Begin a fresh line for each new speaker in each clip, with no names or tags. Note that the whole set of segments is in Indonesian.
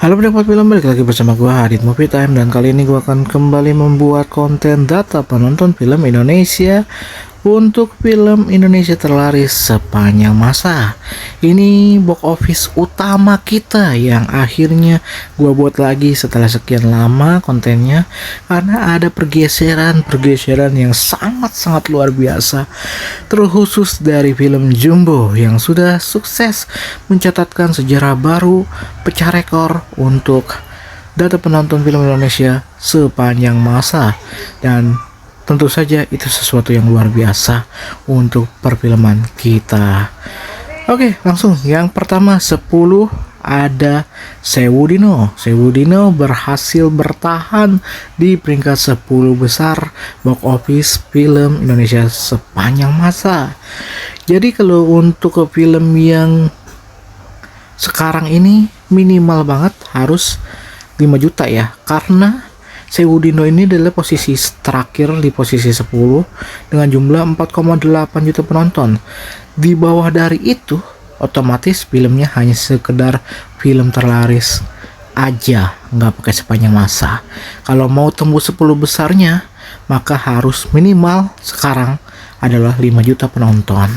Halo pendapat film, balik lagi bersama gue Hadid Movie Time. Dan kali ini gue akan kembali membuat konten data penonton film Indonesia untuk film Indonesia terlaris sepanjang masa. Ini box office utama kita yang akhirnya gue buat lagi setelah sekian lama kontennya, karena ada pergeseran yang sangat luar biasa, terkhusus dari film Jumbo yang sudah sukses mencatatkan sejarah baru, pecah rekor untuk data penonton film Indonesia sepanjang masa. Dan tentu saja itu sesuatu yang luar biasa untuk perfilman kita. Oke, langsung yang pertama 10 ada Sewu Dino. Sewu Dino berhasil bertahan di peringkat 10 besar box office film Indonesia sepanjang masa. Jadi kalau untuk film yang sekarang ini minimal banget harus 5 juta ya, karena Sewu Dino ini adalah posisi terakhir di posisi 10 dengan jumlah 4,8 juta penonton. Di bawah dari itu otomatis filmnya hanya sekedar film terlaris aja, nggak pakai sepanjang masa. Kalau mau tembus 10 besarnya, maka harus minimal sekarang adalah 5 juta penonton.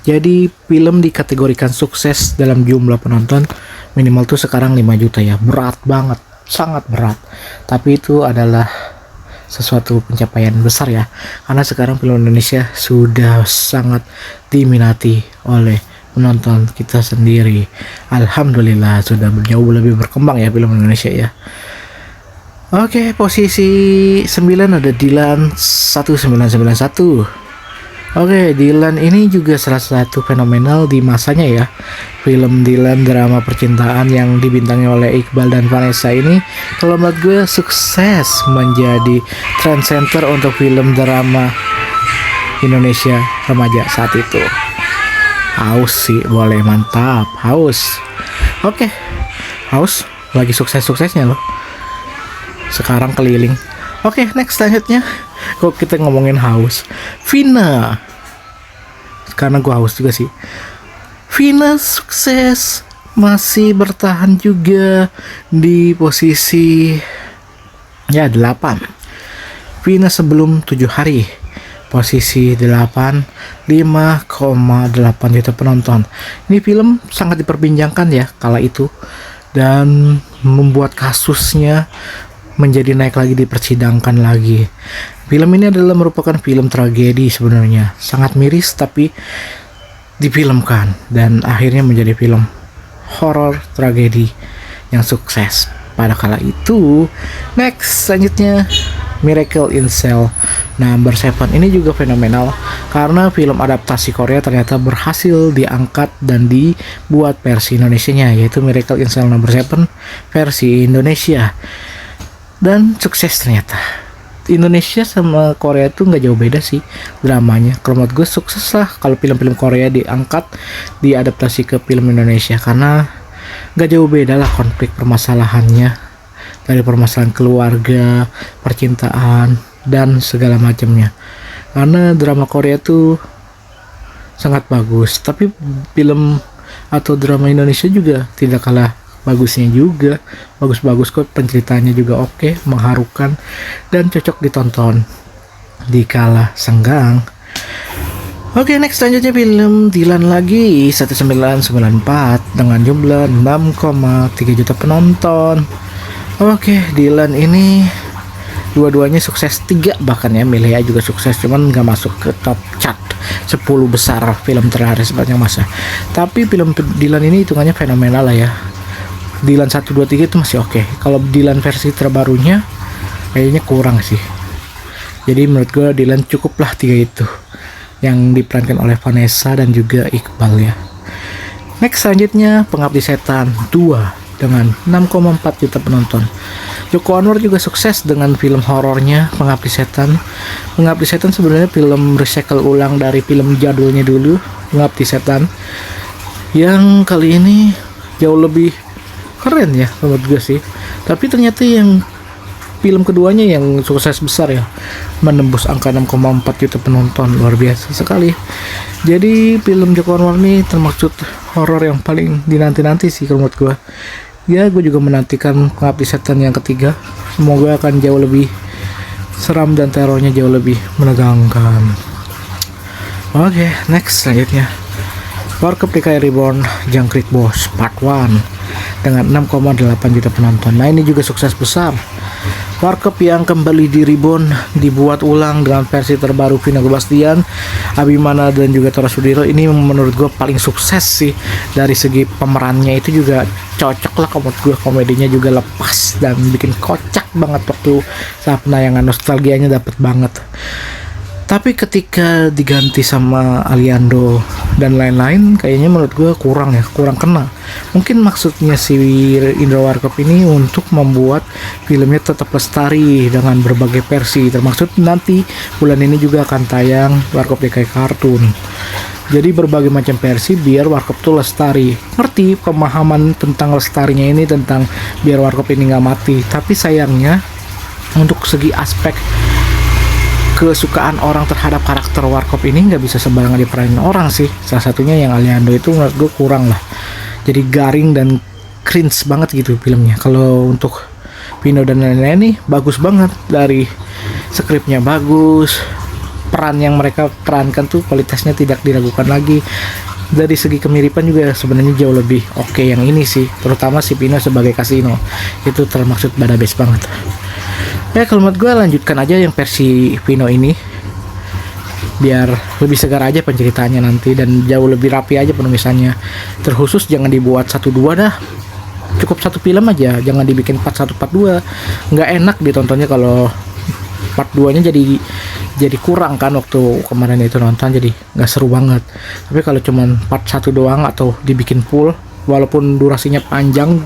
Jadi film dikategorikan sukses dalam jumlah penonton minimal tuh sekarang 5 juta ya. Berat banget, sangat berat. Tapi itu adalah sesuatu pencapaian besar ya, karena sekarang film Indonesia sudah sangat diminati oleh penonton kita sendiri. Alhamdulillah sudah jauh lebih berkembang ya film Indonesia ya. Oke, posisi 9 ada Dilan 1991. Oke, Dilan ini juga salah satu fenomenal di masanya ya. Film Dilan drama percintaan yang dibintangi oleh Iqbal dan Vanessa ini, kalau menurut gue sukses menjadi trend center untuk film drama Indonesia remaja saat itu. Haus sih, boleh, mantap, Haus. Oke, Haus lagi sukses-suksesnya loh. Sekarang keliling. Oke, next selanjutnya. Kok kita ngomongin Haus, Vina, karena gue haus juga sih. Vina sukses, masih bertahan juga di posisi ya 8. Vina sebelum 7 hari posisi 8, 5,8 juta penonton. Ini film sangat diperbincangkan ya kala itu, dan membuat kasusnya menjadi naik lagi, dipersidangkan lagi. Film ini adalah merupakan film tragedi sebenarnya, sangat miris tapi difilmkan dan akhirnya menjadi film horor tragedi yang sukses pada kala itu. Next selanjutnya Miracle in Cell Number 7. Ini juga fenomenal karena film adaptasi Korea ternyata berhasil diangkat dan dibuat versi Indonesianya, yaitu Miracle in Cell Number 7 versi Indonesia. Dan sukses ternyata. Indonesia sama Korea tuh nggak jauh beda sih dramanya. Kalau menurut gue sukses lah kalau film-film Korea diangkat, diadaptasi ke film Indonesia, karena nggak jauh beda lah konflik permasalahannya, dari permasalahan keluarga, percintaan, dan segala macamnya. Karena drama Korea tuh sangat bagus, tapi film atau drama Indonesia juga tidak kalah bagusnya juga, bagus-bagus kok, penceritanya juga oke, mengharukan dan cocok ditonton di kala senggang. Oke, next selanjutnya film Dilan lagi 1994 dengan jumlah 6,3 juta penonton. Oke, Dilan ini dua-duanya sukses, 3 bahkan ya, Milea juga sukses, cuman nggak masuk ke top chart 10 besar film terlaris sepanjang masa. Tapi film Dilan ini hitungannya fenomenal lah ya. Dilan 1, 2, 3 itu masih oke. Kalau Dilan versi terbarunya kayaknya kurang sih. Jadi menurut gue Dilan cukuplah 3 itu yang diperankan oleh Vanessa dan juga Iqbal ya. Next selanjutnya Pengabdi Setan 2 dengan 6,4 juta penonton. Joko Anwar juga sukses dengan film horornya Pengabdi Setan. Pengabdi Setan sebenarnya film recycle ulang dari film jadulnya dulu, Pengabdi Setan, yang kali ini jauh lebih keren ya menurut gue sih. Tapi ternyata yang film keduanya yang sukses besar ya, menembus angka 6,4 juta penonton, luar biasa sekali. Jadi film Joko Anwar ini termasuk horor yang paling dinanti-nanti sih kalau menurut gue. Ya, gue juga menantikan Pengabdi Setan yang ketiga. Semoga akan jauh lebih seram dan terornya jauh lebih menegangkan. Oke, next selanjutnya Warkop DKI Reborn Jangkrik Boss Part 1 dengan 6,8 juta penonton. Nah, ini juga sukses besar. Warkop yang kembali di Reborn dibuat ulang dengan versi terbaru Vino Bastian, Abimana dan juga Tora Sudiro. Ini menurut gue paling sukses sih. Dari segi pemerannya itu juga cocok lah, menurut gue komedinya juga lepas dan bikin kocak banget waktu saat penayangan, nostalgianya dapet banget. Tapi ketika diganti sama Aliando dan lain-lain, kayaknya menurut gue kurang kena. Mungkin maksudnya si Indro Warkop ini untuk membuat filmnya tetap lestari dengan berbagai versi, termasuk nanti bulan ini juga akan tayang Warkop DKI Kartun. Jadi berbagai macam versi biar Warkop tuh lestari. Ngerti pemahaman tentang lestarinya ini, tentang biar Warkop ini nggak mati. Tapi sayangnya untuk segi aspek kesukaan orang terhadap karakter Warkop ini nggak bisa sembarangan diperanin orang sih. Salah satunya yang Aliando itu menurut gue kurang lah. Jadi garing dan cringe banget gitu filmnya. Kalau untuk Vino dan lain-lain nih bagus banget, dari skripnya bagus, peran yang mereka perankan tuh kualitasnya tidak diragukan lagi. Dari segi kemiripan juga sebenarnya jauh lebih oke yang ini sih, terutama si Vino sebagai Kasino itu termaksud badabes banget. Ya, kalau menurut gue lanjutkan aja yang versi Vino ini biar lebih segar aja penceritaannya nanti dan jauh lebih rapi aja penulisannya. Terkhusus jangan dibuat 1-2 dah, cukup satu film aja, jangan dibikin part 1 part 2. Nggak enak ditontonnya kalau part 2 nya jadi kurang kan, waktu kemarin itu nonton jadi nggak seru banget. Tapi kalau cuman part 1 doang atau dibikin full walaupun durasinya panjang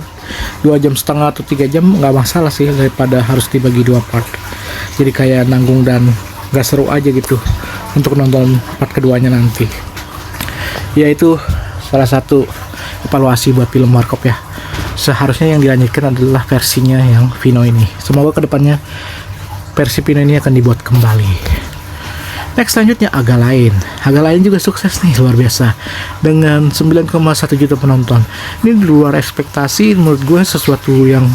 2,5 jam atau 3 jam nggak masalah sih, daripada harus dibagi 2 part. Jadi kayak nanggung dan nggak seru aja gitu untuk nonton part keduanya nanti. Ya, itu salah satu evaluasi buat film Warkop ya. Seharusnya yang dilanjutkan adalah versinya yang Vino ini. Semoga kedepannya versi Vino ini akan dibuat kembali. Next selanjutnya Agak Lain. Agak Lain juga sukses nih, luar biasa, dengan 9,1 juta penonton. Ini di luar ekspektasi, menurut gue sesuatu yang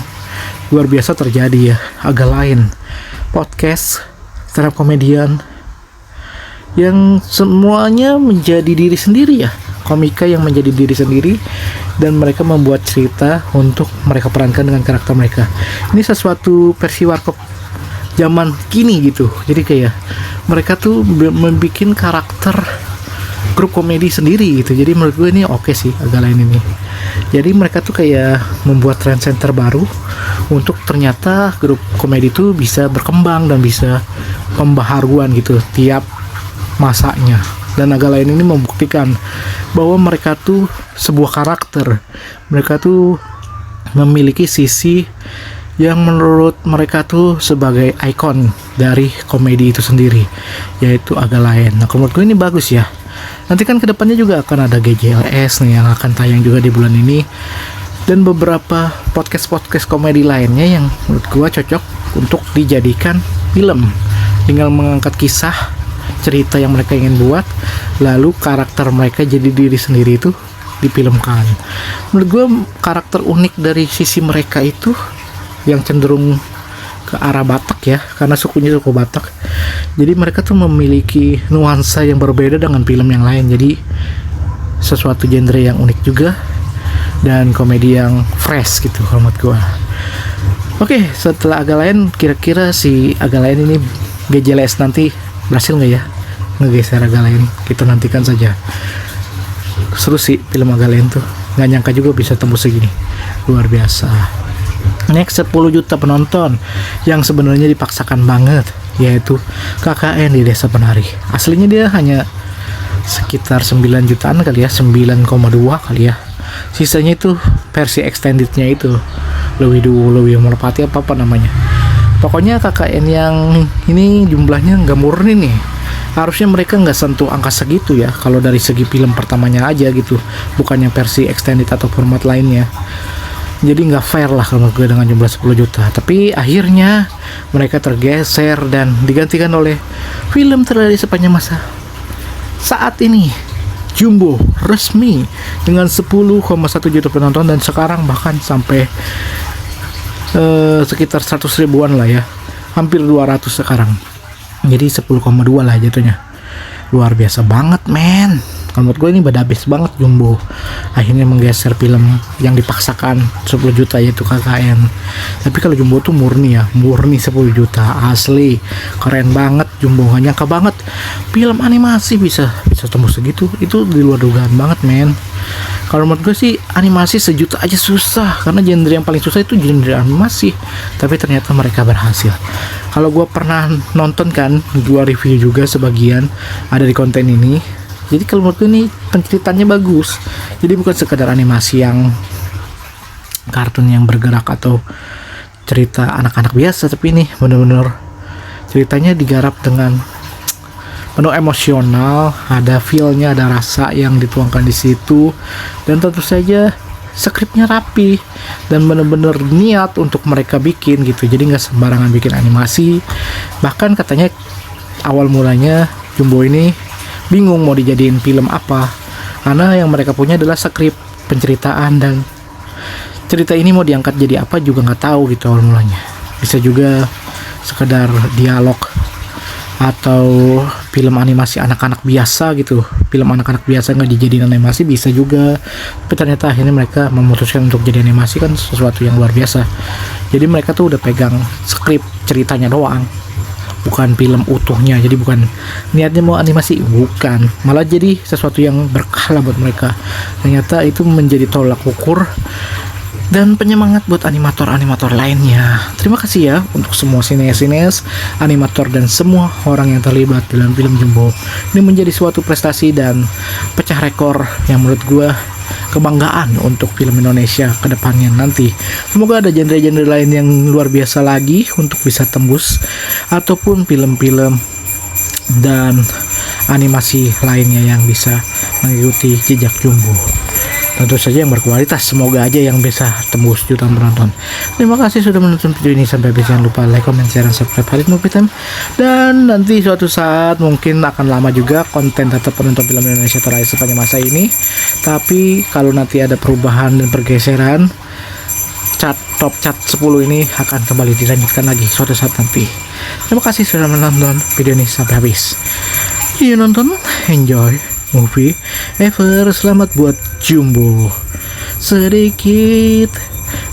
luar biasa terjadi ya. Agak Lain, podcast stand up komedian yang semuanya menjadi diri sendiri ya, komika yang menjadi diri sendiri dan mereka membuat cerita untuk mereka perankan dengan karakter mereka. Ini sesuatu versi Warkop zaman kini gitu. Jadi kayak mereka tuh membuat karakter grup komedi sendiri gitu. Jadi menurut gue ini oke sih Agak Lain ini. Jadi mereka tuh kayak membuat trend center baru untuk ternyata grup komedi tuh bisa berkembang dan bisa pembaharuan gitu tiap masanya. Dan Agak Lain ini membuktikan bahwa mereka tuh sebuah karakter. Mereka tuh memiliki sisi yang menurut mereka tuh sebagai ikon dari komedi itu sendiri, yaitu Agak Lain. Nah, menurut gue ini bagus ya. Nanti kan kedepannya juga akan ada GJLS nih yang akan tayang juga di bulan ini, dan beberapa podcast komedi lainnya yang menurut gue cocok untuk dijadikan film. Tinggal mengangkat kisah cerita yang mereka ingin buat, lalu karakter mereka jadi diri sendiri itu difilmkan. Menurut gue karakter unik dari sisi mereka itu yang cenderung ke arah Batak ya, karena sukunya suku Batak. Jadi mereka tuh memiliki nuansa yang berbeda dengan film yang lain. Jadi sesuatu genre yang unik juga dan komedi yang fresh gitu kalau menurut gua. Oke, setelah Agak Lain, kira-kira si Agak Lain ini GJLS nanti berhasil nggak ya ngegeser Agak Lain? Kita nantikan saja. Seru sih film Agak Lain tuh, nggak nyangka juga bisa tembus segini, luar biasa. Next 10 juta penonton yang sebenarnya dipaksakan banget, yaitu KKN di Desa Penari. Aslinya dia hanya sekitar 9 jutaan kali ya, 9,2 kali ya. Sisanya itu versi extendednya itu Lewi Merpati apa namanya. Pokoknya KKN yang ini jumlahnya nggak murni nih. Harusnya mereka nggak sentuh angka segitu ya kalau dari segi film pertamanya aja gitu, bukannya versi extended atau format lainnya. Jadi nggak fair lah kalau gue dengan jumlah 10 juta. Tapi akhirnya mereka tergeser dan digantikan oleh film terlari sepanjang masa saat ini, Jumbo resmi dengan 10,1 juta penonton, dan sekarang bahkan sampai sekitar 100 ribuan lah ya, hampir 200 sekarang, jadi 10,2 lah jatuhnya. Luar biasa banget men. Kalau menurut gue ini badabes banget Jumbo akhirnya menggeser film yang dipaksakan 10 juta yaitu KKN. Tapi kalau Jumbo tuh murni 10 juta asli, keren banget Jumbo. Gak nyangka banget film animasi bisa tembus segitu, itu di luar dugaan banget men. Kalau menurut gue sih animasi sejuta aja susah, karena genre yang paling susah itu genre animasi, tapi ternyata mereka berhasil. Kalau gue pernah nonton kan, gue review juga sebagian ada di konten ini. Jadi kalau menurut gue ini penceritanya bagus, jadi bukan sekadar animasi yang kartun yang bergerak atau cerita anak-anak biasa, tapi ini bener-bener ceritanya digarap dengan penuh emosional, ada feel-nya, ada rasa yang dituangkan di situ, dan tentu saja skripnya rapi dan bener-bener niat untuk mereka bikin gitu. Jadi nggak sembarangan bikin animasi. Bahkan katanya awal mulanya Jumbo ini bingung mau dijadiin film apa, karena yang mereka punya adalah skrip penceritaan, dan cerita ini mau diangkat jadi apa juga nggak tahu gitu awal mulanya. Bisa juga sekedar dialog atau film animasi anak-anak biasa gitu, film anak-anak biasa nggak dijadiin animasi bisa juga. Tapi ternyata akhirnya mereka memutuskan untuk jadi animasi, kan sesuatu yang luar biasa. Jadi mereka tuh udah pegang skrip ceritanya doang, bukan film utuhnya. Jadi bukan niatnya mau animasi, bukan, malah jadi sesuatu yang berkah lah buat mereka. Ternyata itu menjadi tolak ukur dan penyemangat buat animator-animator lainnya. Terima kasih ya untuk semua sineas-sineas, animator, dan semua orang yang terlibat dalam film Jumbo. Ini menjadi suatu prestasi dan pecah rekor yang menurut gue kebanggaan untuk film Indonesia ke depannya nanti. Semoga ada genre-genre lain yang luar biasa lagi untuk bisa tembus, ataupun film-film dan animasi lainnya yang bisa mengikuti jejak Jumbo. Tentu saja yang berkualitas, semoga aja yang bisa tembus jutaan penonton. Terima kasih sudah menonton video ini sampai habis. Jangan lupa like, comment, share, dan subscribe Harit Movie Time. Dan nanti suatu saat, mungkin akan lama juga, konten tetap penonton film Indonesia terakhir sepanjang masa ini. Tapi kalau nanti ada perubahan dan pergeseran, top chat 10 ini akan kembali dilanjutkan lagi suatu saat nanti. Terima kasih sudah menonton video ini sampai habis. Yuk nonton, enjoy movie ever. Selamat buat Jumbo. Sedikit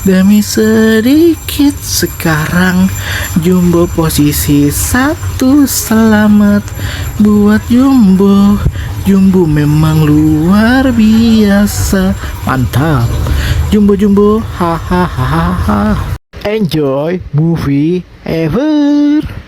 demi sedikit sekarang Jumbo posisi 1. Selamat buat Jumbo. Jumbo memang luar biasa. Mantap Jumbo, hahaha. Enjoy movie ever.